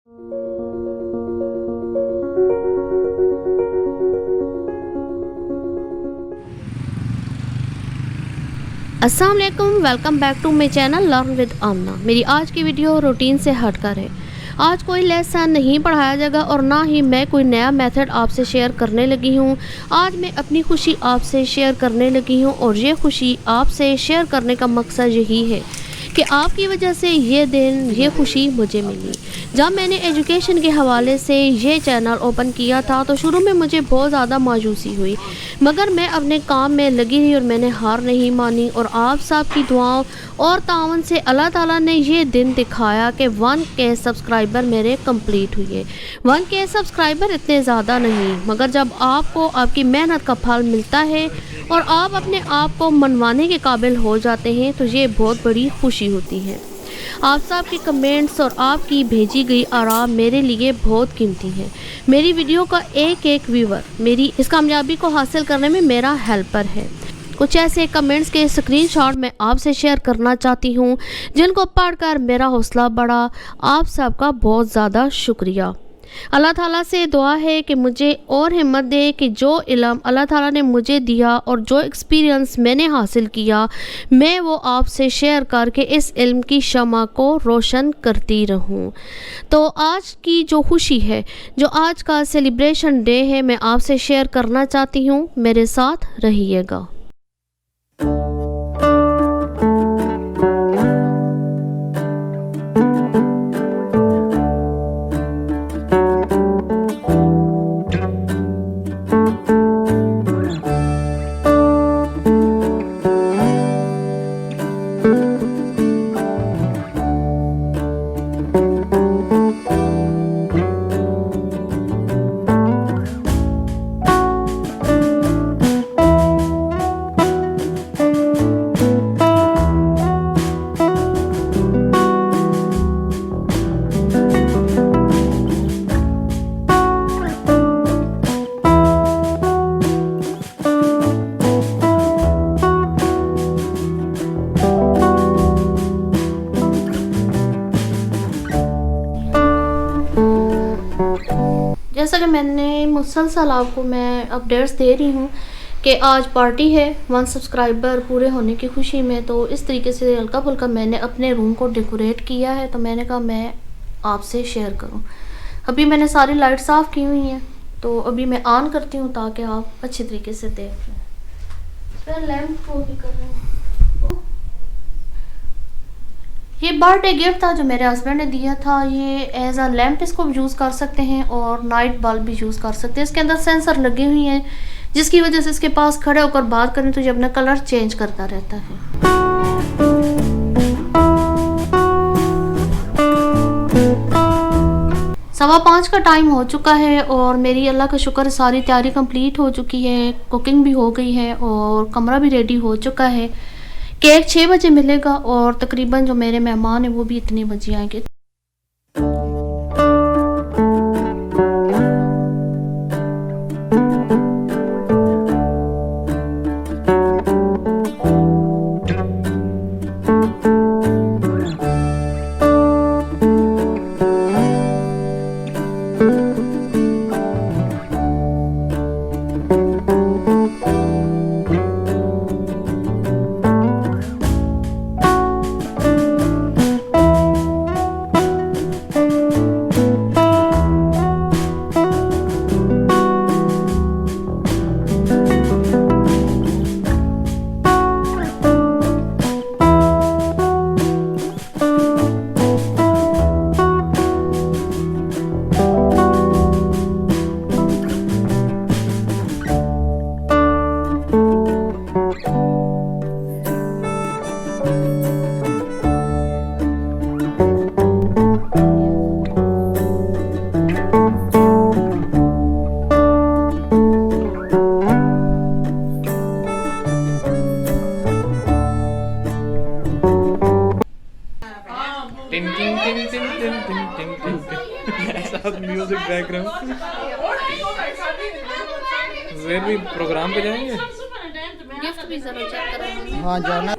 अस्सलाम वालेकुम, welcome back to my channel learn with Amna. मेरी आज की वीडियो रूटीन से हटकर है। आज कोई लेसन नहीं पढ़ाया जाएगा और ना ही मैं कोई नया मेथड आपसे शेयर करने लगी हूँ। आज मैं अपनी खुशी आपसे शेयर करने लगी हूँ और ये खुशी आपसे शेयर करने का मकसद यही है कि आपकी वजह से ये दिन, ये खुशी मुझे मिली। जब मैंने एजुकेशन के हवाले से ये चैनल ओपन किया था तो शुरू में मुझे बहुत ज़्यादा मायूसी हुई, मगर मैं अपने काम में लगी रही और मैंने हार नहीं मानी। और आप सब की दुआओं और तावन से अल्लाह ताला ने ये दिन दिखाया कि 1K सब्सक्राइबर मेरे कंप्लीट हुए। 1K सब्सक्राइबर इतने ज़्यादा नहीं, मगर जब आपको आपकी मेहनत का फल मिलता है और आप अपने आप को मनवाने के काबिल हो जाते हैं तो ये बहुत बड़ी खुशी होती है। आप सब के कमेंट्स और आपकी भेजी गई आराम मेरे लिए बहुत कीमती है। मेरी वीडियो का एक एक व्यूवर मेरी इस कामयाबी को हासिल करने में मेरा हेल्पर है। कुछ ऐसे कमेंट्स के स्क्रीनशॉट मैं आपसे शेयर करना चाहती हूँ जिनको पढ़कर मेरा हौसला बढ़ा। आप सबका बहुत ज़्यादा शुक्रिया। अल्लाह ताला से दुआ है कि मुझे और हिम्मत दे कि जो इल्म अल्लाह ताला ने मुझे दिया और जो एक्सपीरियंस मैंने हासिल किया मैं वो आपसे शेयर करके इस इल्म की शमा को रोशन करती रहूं। तो आज की जो खुशी है, जो आज का सेलिब्रेशन डे है, मैं आपसे शेयर करना चाहती हूँ। मेरे साथ रहिएगा। जैसा कि मैंने मुसलसल आपको मैं अपडेट्स दे रही हूँ कि आज पार्टी है 1 सब्सक्राइबर पूरे होने की खुशी में, तो इस तरीके से हल्का फुल्का मैंने अपने रूम को डेकोरेट किया है। तो मैंने कहा मैं आपसे शेयर करूँ। अभी मैंने सारी लाइट्स ऑफ की हुई हैं, तो अभी मैं ऑन करती हूँ ताकि आप अच्छी तरीके से देख लें। फिर लैम्प को भी कर रही हूँ। ये बर्थडे गिफ्ट था जो मेरे हस्बैंड ने दिया था। ये एज अ लैम्प इसको यूज़ कर सकते हैं और नाइट बल्ब भी यूज़ कर सकते हैं। इसके अंदर सेंसर लगे हुए हैं जिसकी वजह से इसके पास खड़े होकर बात करें तो ये अपना कलर चेंज करता रहता है। 5:15 का टाइम हो चुका है और मेरी अल्लाह का शुक्र सारी तैयारी कंप्लीट हो चुकी है। कुकिंग भी हो गई है और कमरा भी रेडी हो चुका है। केक 6 बजे मिलेगा और तकरीबन जो मेरे मेहमान हैं वो भी इतने बजे आएंगे। म्यूजिक बैकग्राउंड फिर भी प्रोग्राम पे जाएंगे। गिफ्ट भी जरा चेक कराएंगे। हाँ जाना।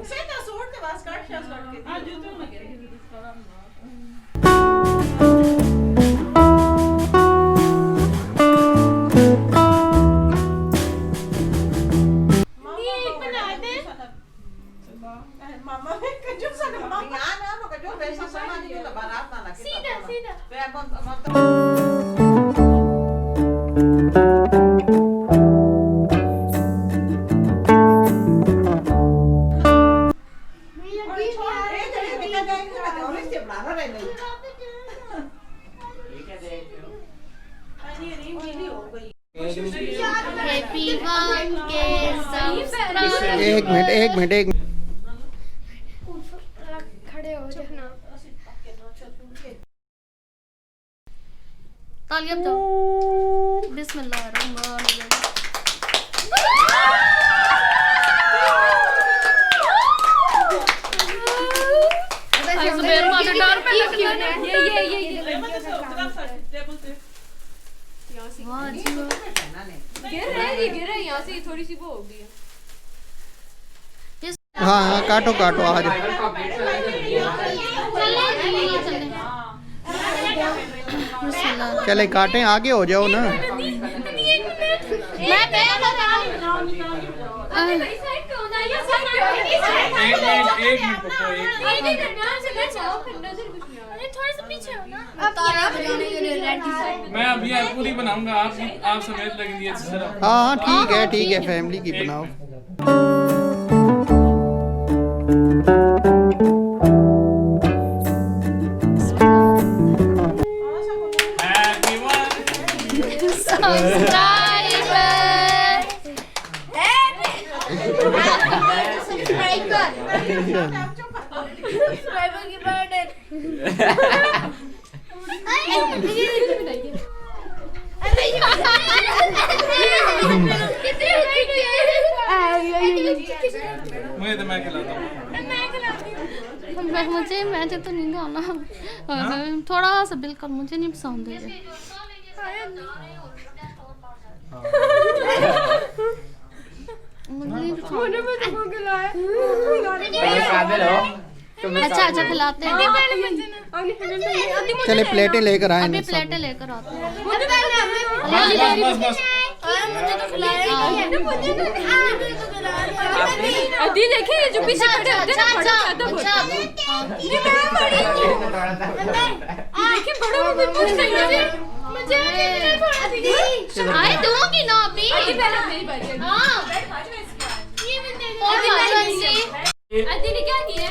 हैप्पी वन के सब्सक्राइब। एक मिनट खड़े हो जाना। तालियां बजाओ। बिस्मिल्लाहिर्रहमानिर्रहीम। जुबैर माथे डर पे लग रहा है। ये वाह जी वाह। गिर रहा है यहाँ से थोड़ी सी वो हो गई है। हाँ काटो आ जाओ। चले काटे आगे हो जाओ ना। एक मिनट पप्पा, मैं अभी पूरी बनाऊंगा, आप समेत लगेंगी अच्छी तरह। हाँ ठीक है फैमिली की बनाओ। Happy one. मुझे तो मैं खिलाता हूँ। मुझे तो नहीं खाना। थोड़ा सा बिल्कुल मुझे नहीं पसंद है। अच्छा खिलाते हैं। चले प्लेटें लेकर आए अभी ना प्लेटें लेकर आते हैं। बस अदी देखिए ये जो पीछे खड़े होते हैं ना बड़ा ज्यादा बोलते हैं। देखिए बड़ा मुझे मुझे आए दूंगी ना अभी। अदी पहले मेरी बारी है। हाँ अदी ने क्या किया?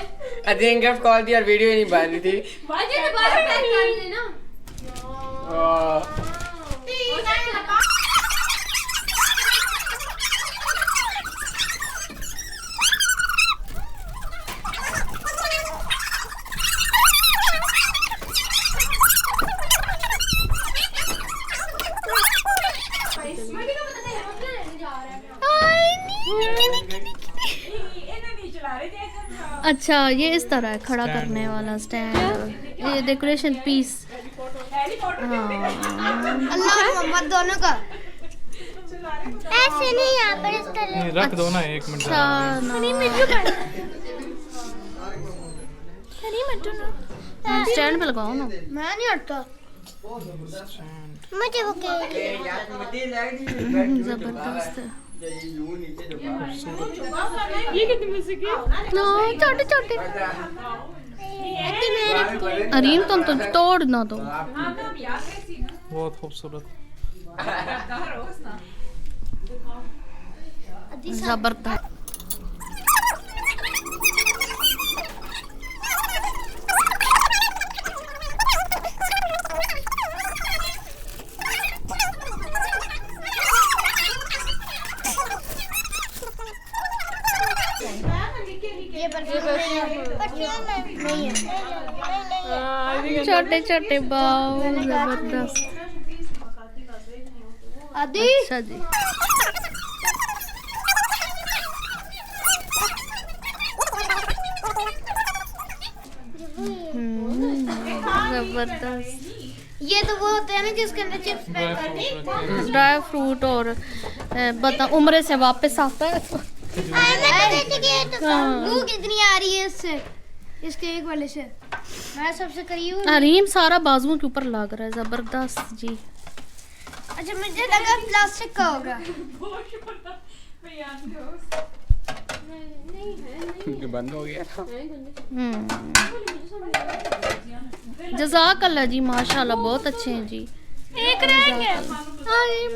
अदी ने गिफ्ट कॉल दिया और वीडियो नहीं बन रही थी। बाजी ने बार बार टाइप कर लेना। अच्छा ये इस तरह है खड़ा करने वाला स्टैंड। ये डेकोरेशन पीस। अल्लाह मोहम्मद दोनों का ऐसे नहीं यहाँ पर इस तरह। रख दो ना, एक मिनट। अच्छा स्टैंड पे लगाओ ना। मैं नहीं हटता। मुझे वो जबरदस्त है। ये कितनी म्यूजिक है? ना छोटे छोटे। अरीम तुम तो तोड़ ना दो। बहुत खूबसूरत। जबरदस्त। छोटे छोटे बाल जबरदस्त। अदी अच्छा जी। जबरदस्त। ये तो वो होते हैं ना जिसके अंदर चिप्स पैक करके ड्राई फ्रूट और बता उम्र से वापस आता है। भूख कितनी आ रही है इससे, इसके एक वाले से। मैं सबसे करीब हूँ। अरीम सारा बाजुओं के ऊपर लग रहा है। जबरदस्त जी। अच्छा मुझे लगा प्लास्टिक का होगा। बंद हो गया था। जज़ाकल्लाह जी, माशाल्लाह बहुत अच्छे हैं जी। एक रह गया।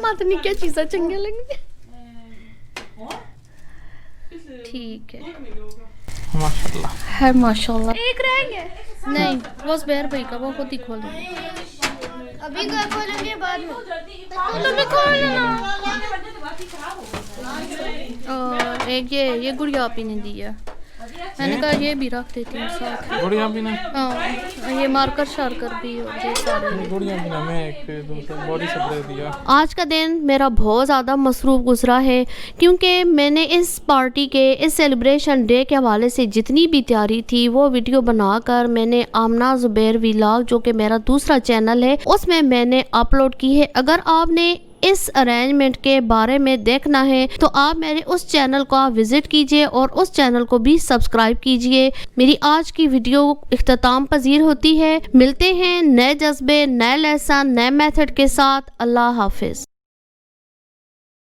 मत नहीं क्या चीज़ें चंगी लगती ठीक है माशाल्लाह है माशाल्लाह। एक रह गया। नहीं वो ज़ुबैर भाई का, वो खुद ही खोल देंगे। अभी का खोलेंगे बाद में। और एक ये गुड़िया आपी ने दी है, मैंने कहा ये भी रख देती हूँ साथ। गुड़िया भी ना, हाँ ये मार्कर शार्कर भी और ये सारे। गुड़िया भी ना, मैं एक दूसरा बॉडी स्प्रे दिया। आज का दिन मेरा बहुत ज़्यादा मसरूफ़ गुजरा है क्योंकि मैंने इस पार्टी के, इस सेलिब्रेशन डे के हवाले से जितनी भी तैयारी थी वो वीडियो बनाकर मैंने आमना ज़ुबैर व्लॉग, जो कि मेरा दूसरा चैनल है, उसमें मैंने अपलोड की है। अगर आपने इस अरेंजमेंट के बारे में देखना है तो आप मेरे उस चैनल को विजिट कीजिए और उस चैनल को भी सब्सक्राइब कीजिए। मेरी आज की वीडियो इख्तिताम पजीर होती है। मिलते हैं नए जज्बे, नए लेसन, नए मेथड के साथ। अल्लाह हाफिज।